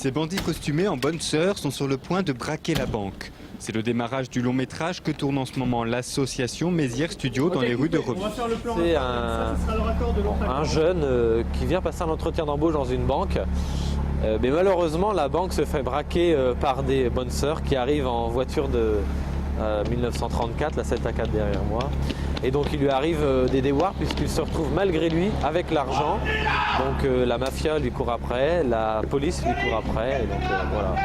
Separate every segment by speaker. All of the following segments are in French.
Speaker 1: Ces bandits costumés en bonne sœur sont sur le point de braquer la banque. C'est le démarrage du long métrage que tourne en ce moment l'association Mézières Studio dans les rues de Romilly.
Speaker 2: C'est un jeune qui vient passer un entretien d'embauche dans une banque. Mais malheureusement, la banque se fait braquer par des bonnes sœurs qui arrivent en voiture de 1934, la 7A4 derrière moi. Et donc il lui arrive des déboires puisqu'il se retrouve malgré lui avec l'argent. Donc la mafia lui court après, la police lui court après. Et donc, voilà.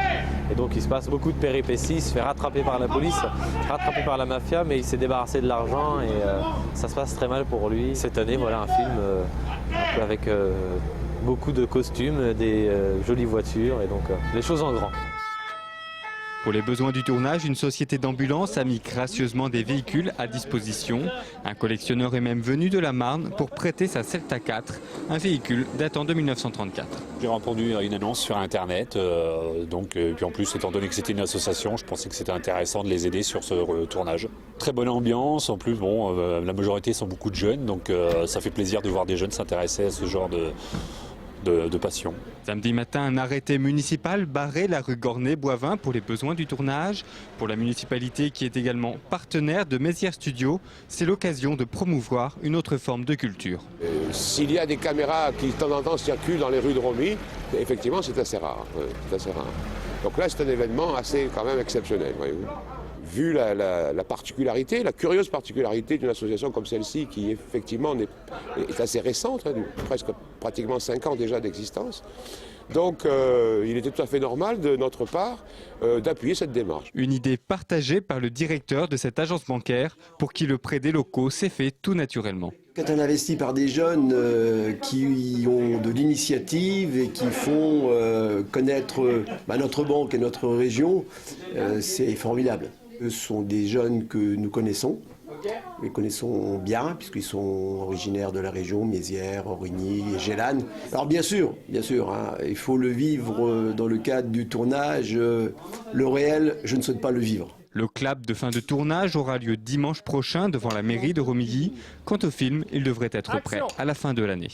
Speaker 2: Et donc il se passe beaucoup de péripéties, il se fait rattraper par la police, rattraper par la mafia, mais il s'est débarrassé de l'argent et ça se passe très mal pour lui. Cette année, voilà un film un peu avec beaucoup de costumes, des jolies voitures et donc les choses en grand.
Speaker 1: Pour les besoins du tournage, une société d'ambulance a mis gracieusement des véhicules à disposition. Un collectionneur est même venu de la Marne pour prêter sa Celta 4, un véhicule datant de 1934.
Speaker 3: J'ai répondu à une annonce sur Internet, puis en plus, étant donné que c'était une association, je pensais que c'était intéressant de les aider sur ce tournage. Très bonne ambiance, en plus, la majorité sont beaucoup de jeunes, donc ça fait plaisir de voir des jeunes s'intéresser à ce genre de passion.
Speaker 1: Samedi matin, un arrêté municipal barrait la rue Gornet-Boivin pour les besoins du tournage. Pour la municipalité qui est également partenaire de Mézières Studio, c'est l'occasion de promouvoir une autre forme de culture.
Speaker 4: S'il y a des caméras qui de temps en temps circulent dans les rues de Romilly, effectivement c'est assez rare. Donc là c'est un événement assez quand même exceptionnel, voyez-vous. Vu la particularité, la curieuse particularité d'une association comme celle-ci, qui effectivement est assez récente, pratiquement 5 ans déjà d'existence. Donc il était tout à fait normal de notre part d'appuyer cette démarche.
Speaker 1: Une idée partagée par le directeur de cette agence bancaire pour qui le prêt des locaux s'est fait tout naturellement.
Speaker 5: Quand on investit par des jeunes qui ont de l'initiative et qui font connaître notre banque et notre région, c'est formidable. Ce sont des jeunes que nous connaissons. Les connaissons bien puisqu'ils sont originaires de la région, Mézières, Origny et Gélannes. Alors bien sûr, il faut le vivre dans le cadre du tournage. Le réel, je ne souhaite pas le vivre.
Speaker 1: Le clap de fin de tournage aura lieu dimanche prochain devant la mairie de Romilly. Quant au film, il devrait être prêt à la fin de l'année.